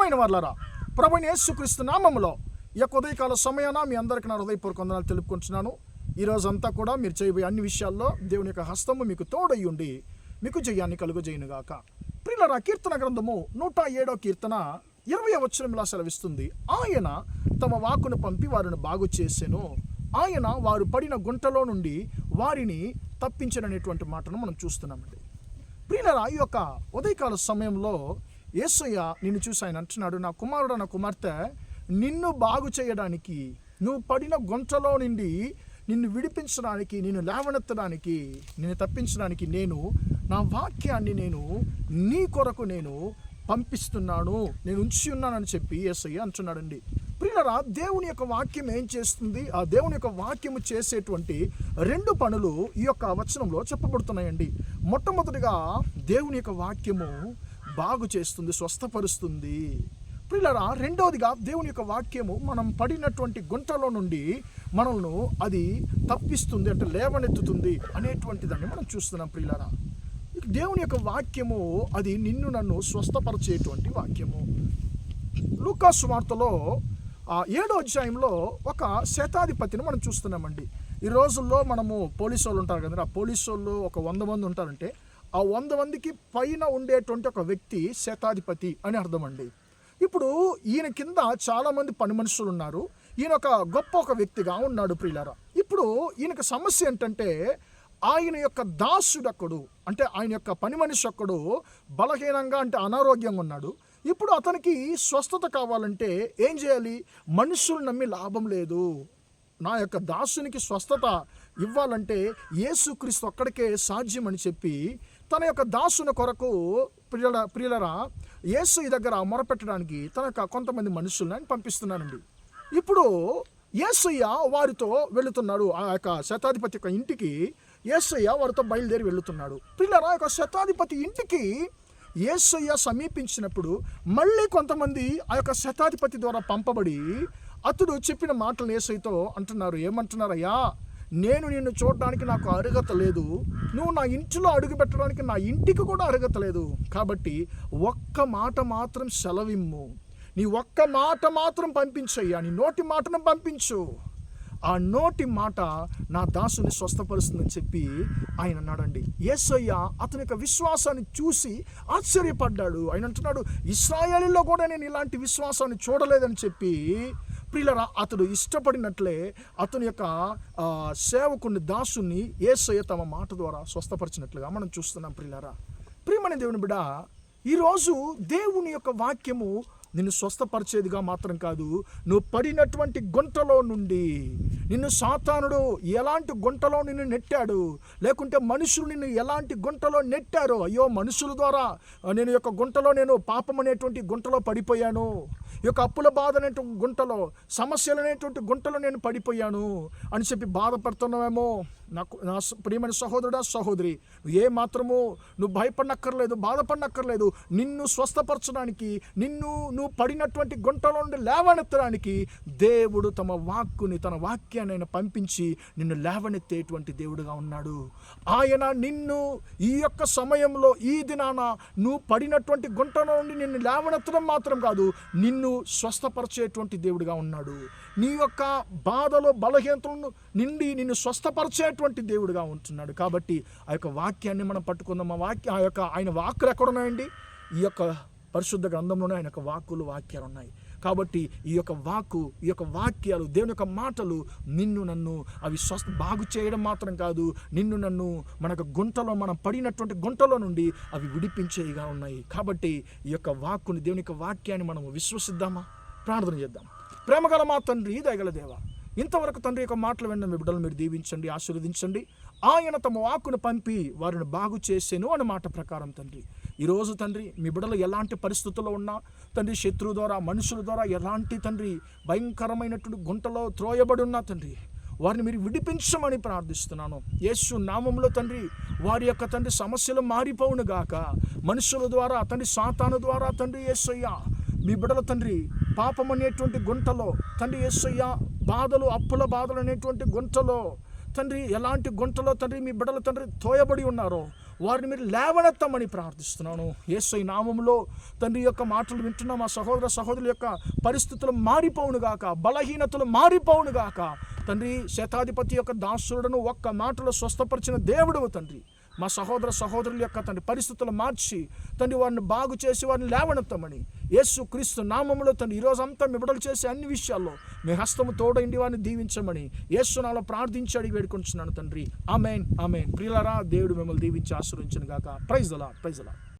ప్రియమైన వారలారా, ప్రభువైన యేసుక్రీస్తు నామములో ఈ యొక్క ఉదయకాల సమయాన మీ అందరికీ నా హృదయపూర్వక వందనాలు తెలుపుకుంటున్నాను. ఈ రోజంతా కూడా మీరు చేయబోయే అన్ని విషయాల్లో దేవుని యొక్క హస్తము మీకు తోడయ్యుండి మీకు జయాన్ని కలుగజేయునుగాక. ప్రియులారా, కీర్తన గ్రంథము 107వ కీర్తన 20వ వచనం ఇలా సెలవిస్తుంది. ఆయన తమ వాక్కును పంపి వారిని బాగు చేసెను, ఆయన వారు పడిన గుంటలో నుండి వారిని తప్పించననేటువంటి మాటను మనం చూస్తున్నామండి. ప్రియులారా, ఈ యొక్క ఉదయకాల సమయంలో యేసయ్య నిన్ను చూసి ఆయన అంటున్నాడు, నా కుమారుడు, నా కుమార్తె, నిన్ను బాగు చేయడానికి, నువ్వు పడిన గుంటలో నుండి నిన్ను విడిపించడానికి, నిన్ను లేవనెత్తడానికి, నిన్ను తప్పించడానికి నేను నా వాక్యాన్ని నీ కొరకు పంపిస్తున్నాను, నేను ఉంచి ఉన్నానని చెప్పి యేసయ్య అంటున్నాడండి. ప్రియులారా, దేవుని యొక్క వాక్యం ఏం చేస్తుంది? ఆ దేవుని యొక్క వాక్యము చేసేటువంటి 2 పనులు ఈ యొక్క వచనంలో చెప్పబడుతున్నాయండి. మొట్టమొదటిగా దేవుని యొక్క వాక్యము బాగు చేస్తుంది, స్వస్థపరుస్తుంది. ప్రియులారా, రెండవదిగా దేవుని యొక్క వాక్యము మనం పడినటువంటి గుంటలో నుండి మనల్ని అది తప్పిస్తుంది, అంటే లేవనెత్తుతుంది అనేటువంటి దాన్ని మనం చూస్తున్నాం. ప్రియులారా, దేవుని యొక్క వాక్యము అది నిన్ను నన్ను స్వస్థపరిచేటువంటి వాక్యము. లూకా సువార్తలో 7వ అధ్యాయంలో ఒక శతాధిపతిని మనం చూస్తున్నామండి. ఈ రోజుల్లో మనము పోలీసు వాళ్ళు ఉంటారు కదండి, ఆ పోలీసు వాళ్ళు ఒక 100 మంది ఉంటారంటే ఆ 100 మందికి పైన ఉండేటువంటి ఒక వ్యక్తి శతాధిపతి అని అర్థం అండి. ఇప్పుడు ఈయన కింద చాలామంది పని మనుషులు ఉన్నారు. ఈయన ఒక గొప్ప వ్యక్తిగా ఉన్నాడు. ప్రియులారా, ఇప్పుడు ఈయనకు సమస్య ఏంటంటే ఆయన యొక్క దాసుడొక్కడు, అంటే ఆయన యొక్క పని మనిషి ఒక్కడు బలహీనంగా, అంటే అనారోగ్యంగా ఉన్నాడు. ఇప్పుడు అతనికి స్వస్థత కావాలంటే ఏం చేయాలి? మనుషులు నమ్మి లాభం లేదు. నా యొక్క దాసునికి స్వస్థత ఇవ్వాలంటే యేసుక్రీస్తు ఒక్కడికే సాధ్యం అని చెప్పి తన యొక్క దాసుని కొరకు ప్రియులరా యేసు దగ్గర మొరపెట్టడానికి తన యొక్క కొంతమంది మనుషులను పంపిస్తున్నానండి. ఇప్పుడు యేసయ్య వారితో వెళుతున్నాడు. ఆ యొక్క శతాధిపతి యొక్క ఇంటికి యేసయ్య వారితో బయలుదేరి వెళుతున్నాడు. ప్రియులరా, యొక్క శతాధిపతి ఇంటికి యేసయ్య సమీపించినప్పుడు మళ్ళీ కొంతమంది ఆ యొక్క శతాధిపతి ద్వారా పంపబడి అతడు చెప్పిన మాటలు యేసయ్యతో అంటున్నారు. ఏమంటున్నారయ్యా, నేను నిన్ను చూడడానికి నాకు అర్హత లేదు, నువ్వు నా ఇంటిలో అడుగు పెట్టడానికి నా ఇంటికి కూడా అర్హత లేదు, కాబట్టి ఒక్క మాట మాత్రం సెలవిమ్ము, నీ ఒక్క మాట మాత్రం పంపించయ్యా, నీ నోటి మాటను పంపించు, ఆ నోటి మాట నా దాసుని స్వస్థపరుస్తుందని చెప్పి ఆయన అన్నాడండి. యేసయ్య అతని యొక్క విశ్వాసాన్ని చూసి ఆశ్చర్యపడ్డాడు. ఆయన అంటున్నాడు, ఇశ్రాయేలులో కూడా నేను ఇలాంటి విశ్వాసాన్ని చూడలేదని చెప్పి. ప్రియులరా, అతడు ఇష్టపడినట్లే అతని యొక్క సేవకుని దాసుని యేసయ్య తమ మాట ద్వారా స్వస్థపరిచినట్లుగా మనం చూస్తున్నాం. ప్రియులరా, ప్రియమైన దేవుని బిడ్డ, ఈరోజు దేవుని యొక్క వాక్యము నిన్ను స్వస్థపరిచేదిగా మాత్రం కాదు, నువ్వు పడినటువంటి గుంటలో నుండి నిన్ను సాతానుడు ఎలాంటి గుంటలో నిన్ను నెట్టాడు, లేకుంటే మనుషులు నిన్ను ఎలాంటి గుంటలో నెట్టారో, అయ్యో మనుషుల ద్వారా నేను యొక్క గుంటలో పాపం అనేటువంటి గుంటలో పడిపోయాను, ఈ యొక్క అప్పుల బాధ అనేటువంటి గుంటలో, సమస్యలు అనేటువంటి గుంటలో నేను పడిపోయాను అని చెప్పి బాధపడుతున్నావేమో. నా ప్రియమైన సహోదరుడా, సహోదరి, ఏ మాత్రము నువ్వు భయపడనక్కర్లేదు, బాధపడనక్కర్లేదు. నిన్ను స్వస్థపరచడానికి, నువ్వు పడినటువంటి గుంటలో నుండి లేవనెత్తడానికి దేవుడు తన వాక్యాన్ని ఆయన పంపించి నిన్ను లేవనెత్తేటువంటి దేవుడుగా ఉన్నాడు. ఆయన నిన్ను ఈ యొక్క సమయంలో, ఈ దినాన నువ్వు పడినటువంటి గుంటలో నుండి నిన్ను లేవనెత్తడం మాత్రం కాదు, నిన్ను స్వస్థపరిచేటువంటి దేవుడుగా ఉన్నాడు. నీ యొక్క బాధలో, బలహీనతలను నిండి నిన్ను స్వస్థపరిచేటువంటి దేవుడుగా ఉంటున్నాడు. కాబట్టి ఆ యొక్క వాక్యాన్ని మనం పట్టుకుందాం. ఆయన వాక్కులు ఎక్కడున్నాయండి? ఈ యొక్క పరిశుద్ధ గ్రంథంలోనే ఆయన యొక్క వాక్యాలు ఉన్నాయి. కాబట్టి ఈ యొక్క వాక్యాలు, దేవుని యొక్క మాటలు నిన్ను నన్ను అవి బాగు చేయడం మాత్రం కాదు, నిన్ను నన్ను మనం పడినటువంటి గుంటలో నుండి అవి విడిపించేవిగా ఉన్నాయి. కాబట్టి ఈ యొక్క దేవుని యొక్క వాక్యాన్ని మనం విశ్వసిద్దామా? ప్రార్థన చేద్దాం. ప్రేమగల మా తండ్రి, దయగల దేవ, ఇంతవరకు తండ్రి యొక్క మాటలు విన్న మీ బిడ్డలు మీరు దీవించండి, ఆశీర్వదించండి. ఆయన తమ వాక్కును పంపి వారిని బాగు చేసేను అనే మాట ప్రకారం తండ్రి, ఈరోజు తండ్రి మీ బిడ్డలు ఎలాంటి పరిస్థితుల్లో ఉన్నా తండ్రి, శత్రువు ద్వారా, మనుషుల ద్వారా ఎలాంటి తండ్రి భయంకరమైనటువంటి గుంటలో త్రోయబడి ఉన్నా తండ్రి, వారిని మీరు విడిపించమని ప్రార్థిస్తున్నాను. యేసు నామంలో తండ్రి, వారి యొక్క తండ్రి సమస్యలు మారిపోవును గాక. మనుషుల ద్వారా తండ్రి, సాతాను ద్వారా తండ్రి యేసయ్య మీ బిడ్డల తండ్రి పాపం అనేటువంటి గుంటలో తండ్రి యేసయ్య బాధలు, అప్పుల బాధలు అనేటువంటి గుంటలో తండ్రి, ఎలాంటి గుంటలో తండ్రి మీ బిడ్డల తండ్రి తోయబడి ఉన్నారో వారిని మీరు లేవనెత్తమని ప్రార్థిస్తున్నాను. యేసు నామములో తండ్రి యొక్క మాటలు వింటున్న మా సహోదర సహోదరుల యొక్క పరిస్థితులు మారిపోవునుగాక, బలహీనతలు మారిపోవునుగాక. తండ్రి, శతాధిపతి యొక్క దాసులను ఒక్క మాటలో స్వస్థపరిచిన దేవుడవు తండ్రి. మా సహోదర సహోదరుల యొక్క తండ్రి పరిస్థితులు మార్చి తండ్రి వారిని బాగు చేసి వారిని లేవనెత్తమని యేసు క్రీస్తు నామములో తండ్రి ఈరోజంతా మీ బిడ్డలు చేసే అన్ని విషయాల్లో మీ హస్తము తోడైండి వారిని దీవించమని యేసు నామములో ప్రార్థించి అడిగి వేడుకొంటున్నాను తండ్రి. ఆమేన్, ఆమేన్. ప్రియులారా, దేవుడు మిమ్మల్ని దీవించి ఆశీర్వదించును గాక. Praise the Lord, praise the lord.